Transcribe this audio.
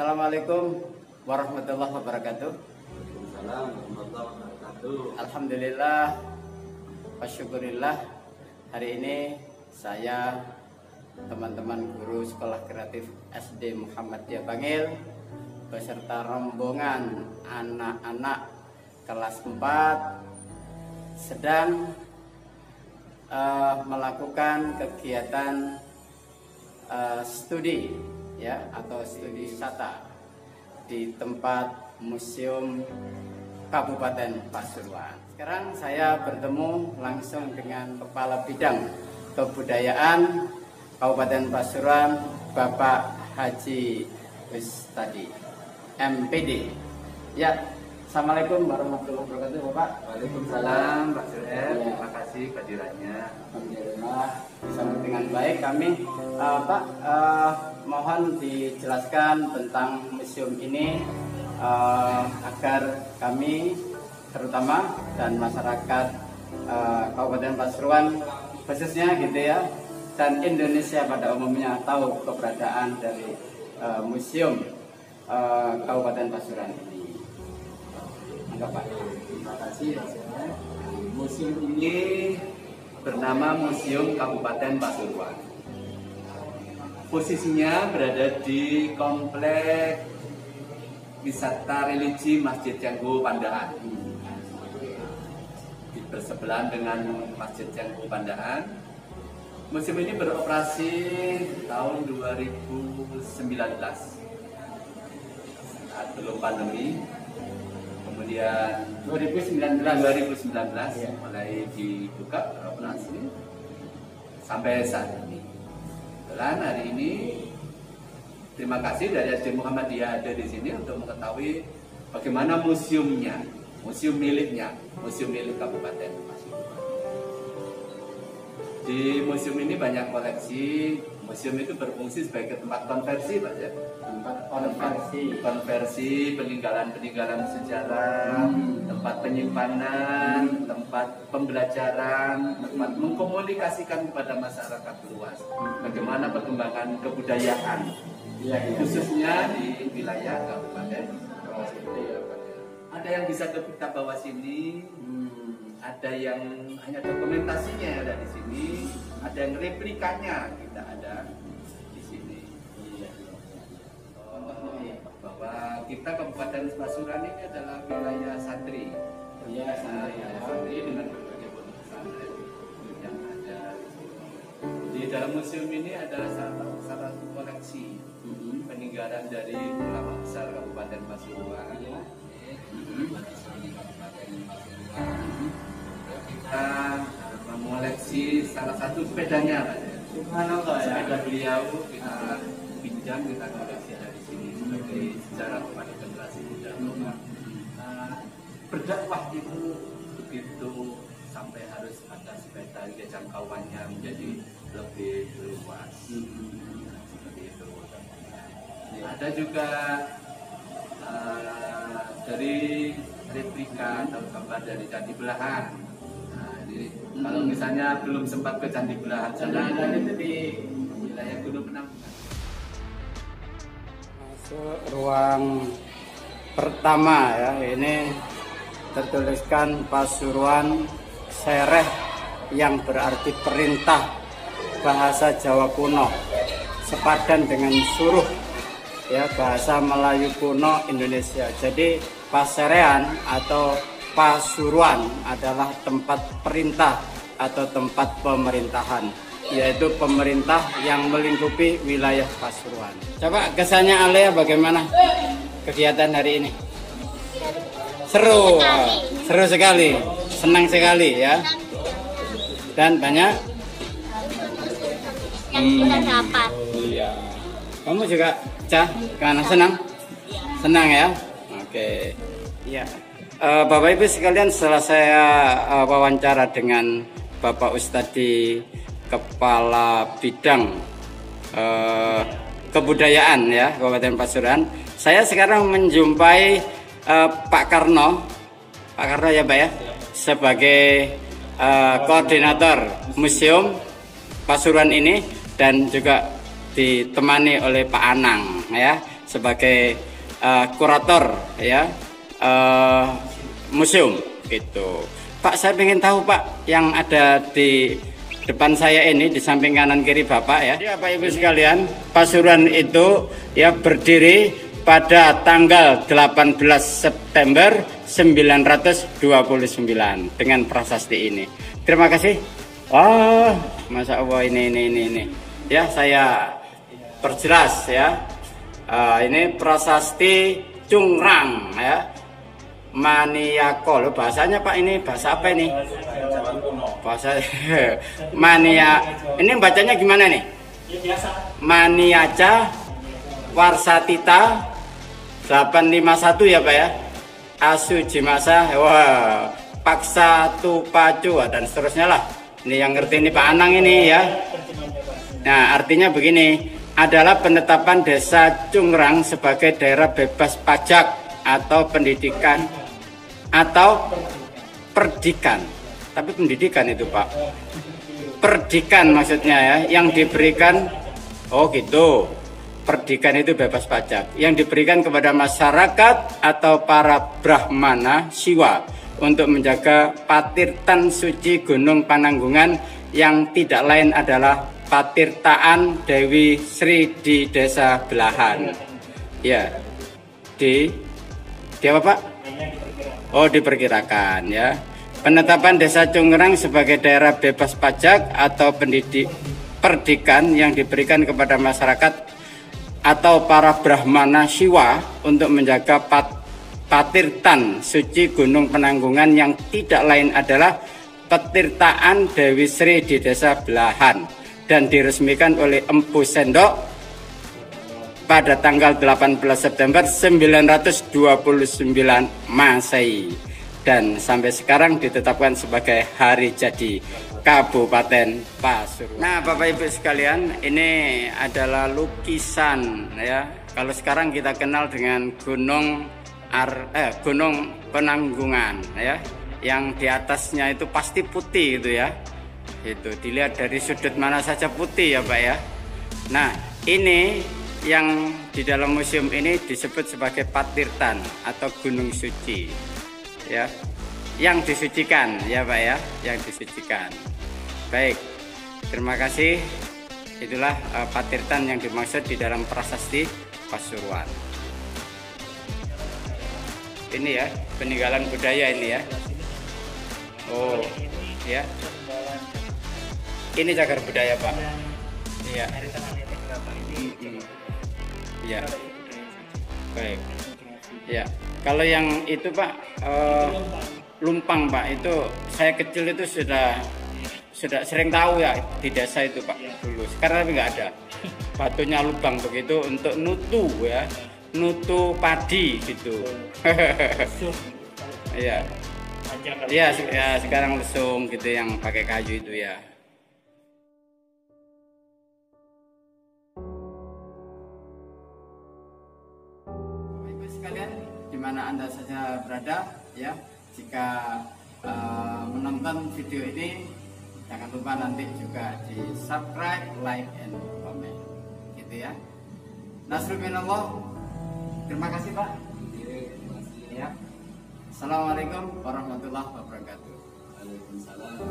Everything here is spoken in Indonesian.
Assalamualaikum warahmatullahi wabarakatuh. Waalaikumsalam warahmatullahi wabarakatuh. Alhamdulillah wa syukurillah. Hari ini saya, teman-teman guru Sekolah Kreatif SD Muhammadiyah Bangil beserta rombongan anak-anak kelas 4 sedang melakukan kegiatan studi ya, atau studi wisata di tempat Museum Kabupaten Pasuruan. Sekarang saya bertemu langsung dengan Kepala Bidang Kebudayaan Kabupaten Pasuruan, Bapak Haji Ustadi MPD. Ya, Assalamualaikum warahmatullahi wabarakatuh, Bapak. Waalaikumsalam, Pak Suher. Terima kasih kehadirannya. Alhamdulillah bersama dengan baik kami. Pak, mohon dijelaskan tentang museum ini agar kami terutama dan masyarakat Kabupaten Pasuruan khususnya gitu ya, dan Indonesia pada umumnya tahu keberadaan dari museum Kabupaten Pasuruan ini. Pak. Terima kasih, Pak Suher. Museum ini bernama Museum Kabupaten Pasuruan. Posisinya berada di Komplek Wisata Religi Masjid Canggu Pandaan. Di bersebelahan dengan Masjid Canggu Pandaan. Museum ini beroperasi tahun 2019 saat belum pandemi. Kemudian 2019 ya, mulai dibuka beroperasi sampai saat ini. Dan hari ini terima kasih dari SD Muhammadiyah ada di sini untuk mengetahui bagaimana museumnya, museum miliknya, museum milik Kabupaten Pasuruan. Di museum ini banyak koleksi. Museum itu berfungsi sebagai tempat konversi, Pak ya. Tempat konversi peninggalan sejarah, tempat penyimpanan, tempat pembelajaran, tempat mengkomunikasikan kepada masyarakat luas bagaimana perkembangan kebudayaan, khususnya di wilayah Kabupaten Pasuruan. Ada yang bisa kita bawa sini, ada yang hanya dokumentasinya ada di sini, ada yang replikanya kita ada di sini. Bahwa kita Kabupaten Pasuruan ini adalah wilayah santri. Iya, Santri dengan berbagai pondok pesantren yang ada. Di dalam museum ini adalah salah satu koleksi peninggalan dari ulama besar Kabupaten Pasuruan. Kita mengoleksi salah satu sepedanya, Pak. Sepeda beliau kita pinjam, kita koleksi dari sini sebagai sejarah kepada generasi muda. Berdakwah itu begitu sampai harus ada sepeda yang jangkauannya menjadi lebih luas. Seperti itu. Ada juga dari replika atau gambar dari Candi Belahan. Kalau misalnya belum sempat ke Candi Belahan, sana itu di wilayah Gunung Penanggungan. Masuk ruang pertama ya, ini tertuliskan Pasuruan Sereh yang berarti perintah, bahasa Jawa kuno sepadan dengan suruh ya, bahasa Melayu kuno Indonesia. Jadi Paserean atau Pasuruan adalah tempat perintah atau tempat pemerintahan, yaitu pemerintah yang melingkupi wilayah Pasuruan. Coba kesannya Alea bagaimana kegiatan hari ini? Seru, seru sekali, senang sekali ya. Dan banyak yang kita dapat. Iya. Kamu juga, Cah, karena senang? Senang ya? Oke. Iya. Bapak Ibu sekalian, setelah saya wawancara dengan Bapak Ustadi Kepala Bidang Kebudayaan ya Kabupaten Pasuruan, saya sekarang menjumpai Pak Karno ya Pak ya, sebagai koordinator Museum Pasuruan ini, dan juga ditemani oleh Pak Anang ya. sebagai kurator ya museum gitu. Pak, saya ingin tahu Pak, yang ada di depan saya ini di samping kanan kiri Bapak ya. Jadi Bapak Ibu sekalian, Pasuruan itu ya berdiri pada tanggal 18 September 929 dengan prasasti ini. Terima kasih. Wah, Masya Allah ini. Ya, saya perjelas ya. Ini prasasti Cungrang ya. Maniako, loh, bahasanya Pak, ini bahasa apa ini? Bahasa Mania. Ini bacanya gimana nih? Maniaca Warsatita 851 ya Pak ya. Asu Jimasa, wah, Paksa Tupacu dan seterusnya lah. Ini yang ngerti ini Pak Anang ini ya. Nah, artinya begini, adalah penetapan Desa Cungrang sebagai daerah bebas pajak atau pendidikan atau perdikan. Tapi pendidikan itu Pak, perdikan maksudnya ya, yang diberikan, oh gitu, perdikan itu bebas pajak yang diberikan kepada masyarakat atau para brahmana siwa untuk menjaga patirtan suci Gunung Pananggungan yang tidak lain adalah patirtaan Dewi Sri di Desa Belahan ya, di apa Pak? Oh, diperkirakan ya. Penetapan Desa Cungrang sebagai daerah bebas pajak atau perdikan yang diberikan kepada masyarakat atau para brahmana siwa untuk menjaga patirtan suci Gunung Penanggungan yang tidak lain adalah petirtaan Dewi Sri di Desa Belahan dan diresmikan oleh Empu Sendok pada tanggal 18 September 929 Masehi dan sampai sekarang ditetapkan sebagai hari jadi Kabupaten Pasuruan. Nah, Bapak Ibu sekalian, ini adalah lukisan ya. Kalau sekarang kita kenal dengan Gunung Penanggungan ya, yang di atasnya itu pasti putih gitu ya. Itu dilihat dari sudut mana saja putih ya, Pak ya. Nah, ini yang di dalam museum ini disebut sebagai patirtan atau gunung suci ya, yang disucikan ya Pak ya, yang disucikan. Baik, terima kasih. Itulah patirtan yang dimaksud di dalam prasasti Pasuruan. Ini ya, peninggalan budaya ini ya. Oh ya, ini cagar budaya Pak. Iya. Ya, baik. Ya, kalau yang itu Pak, lumpang Pak, itu saya kecil itu sudah sering tahu ya di desa itu Pak dulu. Sekarang tapi nggak ada. Batunya lubang begitu untuk nutu ya, nutu padi gitu. Iya. Iya, ya, sekarang lesung gitu yang pakai kayu itu ya. Sekalian dimana Anda saja berada ya, jika menonton video ini jangan lupa nanti juga di subscribe, like, and comment gitu ya. Nasrul minallah. Terima kasih Pak ya. Assalamualaikum warahmatullahi wabarakatuh. Waalaikumsalam.